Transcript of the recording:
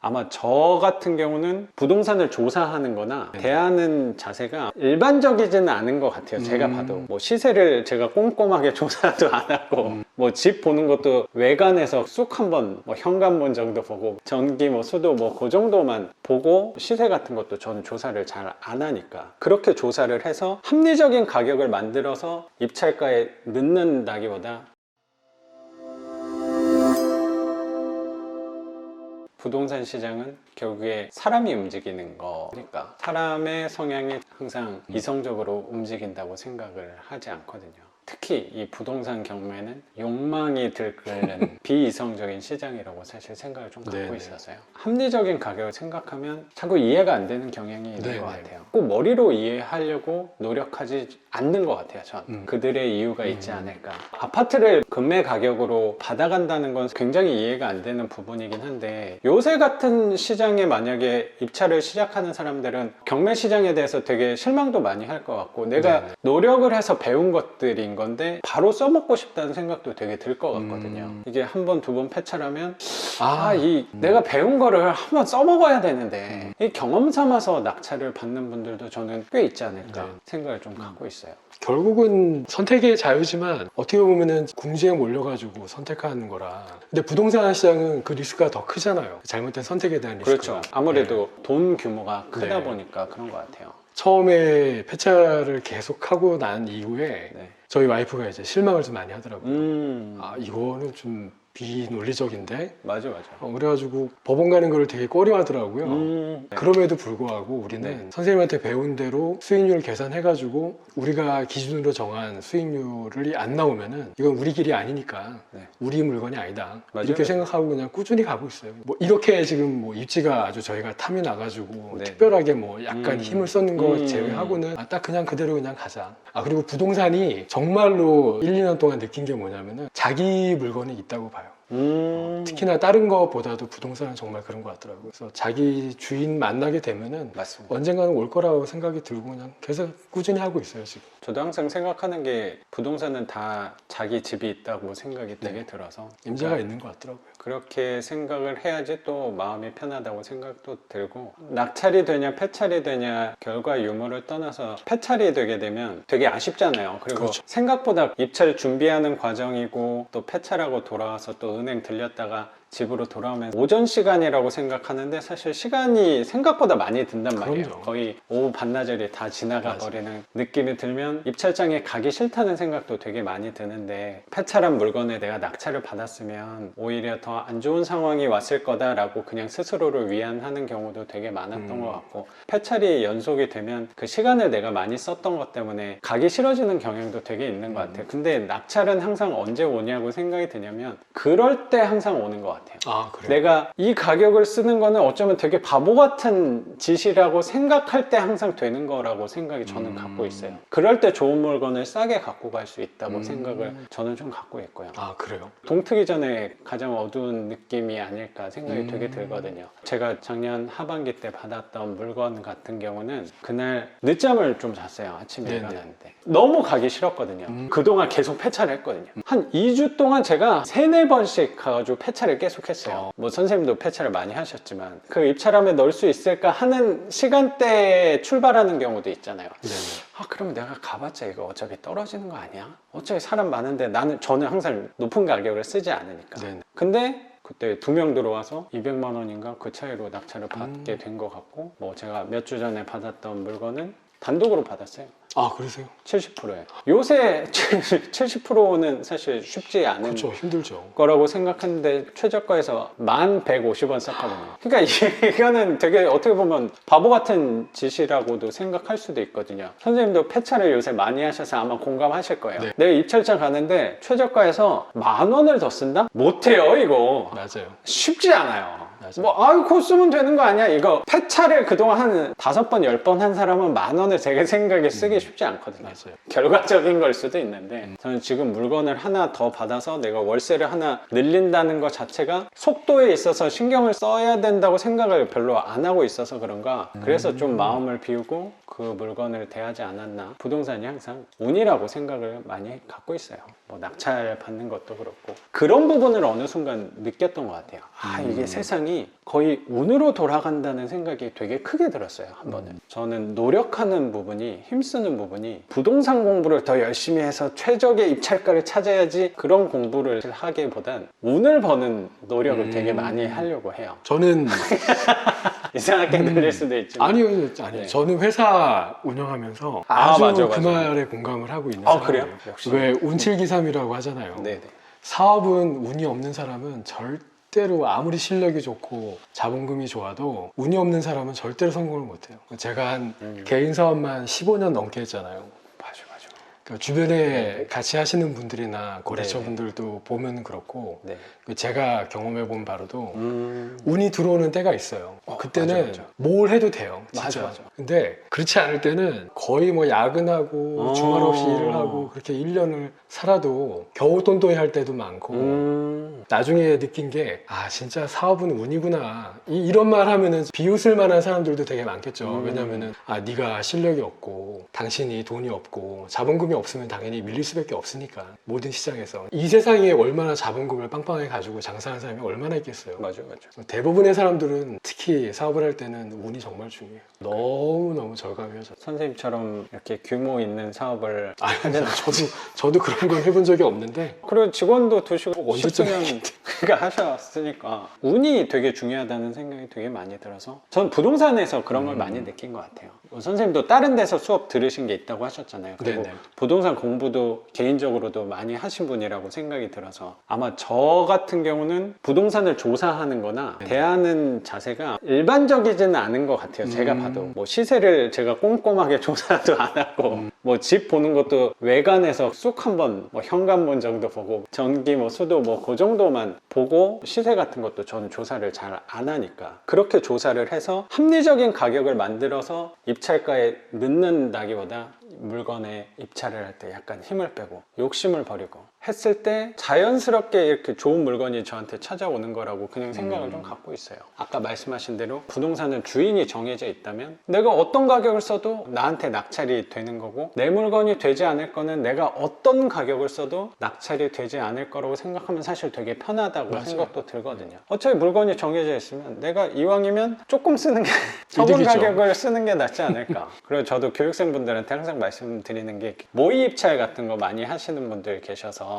아마 저 같은 경우는 부동산을 조사하는 거나 대하는 자세가 일반적이지는 않은 것 같아요. 제가 봐도 뭐 시세를 제가 꼼꼼하게 조사도 안 하고 뭐 집 보는 것도 외관에서 쑥 한번 뭐 현관문 정도 보고 전기 뭐 수도 뭐 그 정도만 보고 시세 같은 것도 저는 조사를 잘 안 하니까 그렇게 조사를 해서 합리적인 가격을 만들어서 입찰가에 넣는다기보다 부동산 시장은 결국에 사람이 움직이는 거니까 사람의 성향이 항상 이성적으로 움직인다고 생각을 하지 않거든요. 특히 이 부동산 경매는 욕망이 들끓는 비이성적인 시장이라고 사실 생각을 좀 갖고 있어서요. 합리적인 가격을 생각하면 자꾸 이해가 안 되는 경향이 있는 것 같아요. 꼭 머리로 이해하려고 노력하지 않는 것 같아요. 전 그들의 이유가 있지 않을까. 아파트를 금매 가격으로 받아간다는 건 굉장히 이해가 안 되는 부분이긴 한데 요새 같은 시장에 만약에 입찰을 시작하는 사람들은 경매 시장에 대해서 되게 실망도 많이 할 것 같고 내가 노력을 해서 배운 것들인 건데 바로 써먹고 싶다는 생각도 되게 들 것 같거든요. 이게 한 번, 두 번 패찰하면 내가 배운 거를 한번 써먹어야 되는데 이 경험 삼아서 낙찰을 받는 분들도 저는 꽤 있지 않을까 생각을 좀 갖고 있어요. 결국은 선택의 자유지만 어떻게 보면은 궁지에 몰려가지고 선택하는 거라. 근데 부동산 시장은 그 리스크가 더 크잖아요. 잘못된 선택에 대한 리스크가. 그렇죠. 아무래도 돈 규모가 크다 보니까 그런 것 같아요. 처음에 폐차를 계속하고 난 이후에 저희 와이프가 이제 실망을 좀 많이 하더라고요. 이거는 좀 비논리적인데? 맞아. 그래가지고 법원 가는 거를 되게 꺼려하더라고요. 그럼에도 불구하고 우리는 선생님한테 배운 대로 수익률을 계산해가지고 우리가 기준으로 정한 수익률이 안 나오면은 이건 우리 길이 아니니까 우리 물건이 아니다. 이렇게 생각하고 그냥 꾸준히 가고 있어요. 뭐 이렇게 지금 뭐 입지가 아주 저희가 탐이 나가지고 특별하게 뭐 약간 힘을 썼는 거 제외하고는 딱 그냥 그대로 그냥 가자. 그리고 부동산이 정말로 1, 2년 동안 느낀 게 뭐냐면은 자기 물건이 있다고 봐요. 특히나 다른 거보다도 부동산은 정말 그런 것 같더라고요. 그래서 자기 주인 만나게 되면은 맞습니다. 언젠가는 올 거라고 생각이 들고 그냥 계속 꾸준히 하고 있어요 지금. 저도 항상 생각하는 게 부동산은 다 자기 집이 있다고 생각이 되게 들어서 임자가 있는 것 같더라고요. 그렇게 생각을 해야지 또 마음이 편하다고 생각도 들고 낙찰이 되냐 폐찰이 되냐 결과 유무를 떠나서 폐찰이 되게 되면 되게 아쉽잖아요. 그리고 생각보다 입찰 준비하는 과정이고 또 폐찰하고 돌아와서 또 은행 들렸다가 집으로 돌아오면 오전 시간이라고 생각하는데 사실 시간이 생각보다 많이 든단 말이에요. 거의 오후 반나절이 다 지나가 버리는 느낌이 들면 입찰장에 가기 싫다는 생각도 되게 많이 드는데 폐찰한 물건에 내가 낙찰을 받았으면 오히려 더 안 좋은 상황이 왔을 거다라고 그냥 스스로를 위안하는 경우도 되게 많았던 것 같고 폐찰이 연속이 되면 그 시간을 내가 많이 썼던 것 때문에 가기 싫어지는 경향도 되게 있는 것 같아요. 근데 낙찰은 항상 언제 오냐고 생각이 드냐면 그럴 때 항상 오는 것 같아요. 그래요? 내가 이 가격을 쓰는 거는 어쩌면 되게 바보 같은 짓이라고 생각할 때 항상 되는 거라고 생각이 저는 갖고 있어요. 그럴 때 좋은 물건을 싸게 갖고 갈 수 있다고 생각을 저는 좀 갖고 있고요. 그래요? 동 트기 전에 가장 어두운 느낌이 아닐까 생각이 되게 들거든요. 제가 작년 하반기 때 받았던 물건 같은 경우는 그날 늦잠을 좀 잤어요. 아침에 일어났는데 너무 가기 싫었거든요. 그동안 계속 폐차를 했거든요. 한 2주 동안 제가 3-4번씩 가가지고 폐차를 계속 했어요. 뭐 선생님도 폐차를 많이 하셨지만 그 입찰함에 넣을 수 있을까 하는 시간대에 출발하는 경우도 있잖아요. 그러면 내가 가봤자 이거 어차피 떨어지는 거 아니야? 어차피 사람 많은데 저는 항상 높은 가격을 쓰지 않으니까. 근데 그때 2명 들어와서 200만 원인가 그 차이로 낙찰을 받게 된 것 같고 뭐 제가 몇 주 전에 받았던 물건은 단독으로 받았어요. 그러세요? 70%예요. 요새 70%는 사실 쉽지 않은 그렇죠. 힘들죠. 거라고 생각했는데 최저가에서 1150원 썼거든요. 그러니까 이거는 되게 어떻게 보면 바보 같은 짓이라고도 생각할 수도 있거든요. 선생님도 폐차를 요새 많이 하셔서 아마 공감하실 거예요. 내가 입찰장 가는데 최저가에서 10,000원을 더 쓴다? 못해요 이거. 맞아요. 쉽지 않아요. 그거 쓰면 되는 거 아니야? 이거 폐차를 그동안 한 5번, 10번 한 사람은 10,000원을 제 생각에 쓰기 쉽지 않거든요. 맞아요. 결과적인 걸 수도 있는데 저는 지금 물건을 하나 더 받아서 내가 월세를 하나 늘린다는 것 자체가 속도에 있어서 신경을 써야 된다고 생각을 별로 안 하고 있어서 그런가 그래서 좀 마음을 비우고 그 물건을 대하지 않았나. 부동산이 항상 운이라고 생각을 많이 갖고 있어요. 뭐 낙찰 받는 것도 그렇고 그런 부분을 어느 순간 느꼈던 것 같아요. 이게 세상이 거의 운으로 돌아간다는 생각이 되게 크게 들었어요. 한 번은 저는 노력하는 부분이, 힘쓰는 부분이 부동산 공부를 더 열심히 해서 최적의 입찰가를 찾아야지 그런 공부를 하기보단 운을 버는 노력을 되게 많이 하려고 해요. 저는 이상하게 들릴 수도 있지만 아니요. 네. 저는 회사 운영하면서 아, 아주 맞아, 그 맞아. 말에 공감을 하고 있는 아, 사람이에요. 그래요? 역시. 왜 운칠기삼이라고 하잖아요. 네네. 사업은 운이 없는 사람은 절대로 아무리 실력이 좋고 자본금이 좋아도 운이 없는 사람은 절대로 성공을 못해요. 제가 한 개인 사업만 15년 넘게 했잖아요. 맞아. 그러니까 주변에 네. 같이 하시는 분들이나 거래처 네. 분들도 보면 그렇고 네. 제가 경험해 본 바로도 운이 들어오는 때가 있어요. 그때는 맞아. 뭘 해도 돼요. 진짜. 맞아. 근데 그렇지 않을 때는 거의 뭐 야근하고 주말 없이 일을 하고 그렇게 1년을 살아도 겨우 똔똔이 할 때도 많고 나중에 느낀 게 진짜 사업은 운이구나. 이런 말 하면은 비웃을 만한 사람들도 되게 많겠죠. 왜냐면은 네가 실력이 없고 당신이 돈이 없고 자본금이 없으면 당연히 밀릴 수밖에 없으니까 모든 시장에서 이 세상에 얼마나 자본금을 빵빵하게 가지고 장사하는 사람이 얼마나 있겠어요. 맞아. 대부분의 사람들은 특히 사업을 할 때는 운이 정말 중요해요. 너무너무 절감해요. 선생님처럼 이렇게 규모 있는 사업을 저도 그런 걸 해본 적이 없는데 그리고 직원도 두시고 언제쯤 싶으면 그러니까 하셨으니까 운이 되게 중요하다는 생각이 되게 많이 들어서 전 부동산에서 그런 걸 많이 느낀 것 같아요. 선생님도 다른 데서 수업 들으신 게 있다고 하셨잖아요. 그리고 네네. 부동산 공부도 개인적으로도 많이 하신 분이라고 생각이 들어서 아마 저 같은 경우는 부동산을 조사하는 거나 대하는 자세가 일반적이지는 않은 것 같아요. 제가 봐도 뭐 시세를 제가 꼼꼼하게 조사도 안 하고 뭐 집 보는 것도 외관에서 쑥 한번 뭐 현관문 정도 보고 전기 뭐 수도 뭐 그 정도만 보고 시세 같은 것도 저는 조사를 잘 안 하니까 그렇게 조사를 해서 합리적인 가격을 만들어서 입찰가에 넣는다기보다 물건에 입찰을 할 때 약간 힘을 빼고 욕심을 버리고 했을 때 자연스럽게 이렇게 좋은 물건이 저한테 찾아오는 거라고 그냥 생각을 좀 갖고 있어요. 아까 말씀하신 대로 부동산은 주인이 정해져 있다면 내가 어떤 가격을 써도 나한테 낙찰이 되는 거고 내 물건이 되지 않을 거는 내가 어떤 가격을 써도 낙찰이 되지 않을 거라고 생각하면 사실 되게 편하다고 생각도 들거든요. 어차피 물건이 정해져 있으면 내가 이왕이면 조금 쓰는 게 적은 이득이죠. 가격을 쓰는 게 낫지 않을까. 그리고 저도 교육생분들한테 항상 말씀드리는 게 모의 입찰 같은 거 많이 하시는 분들 계셔서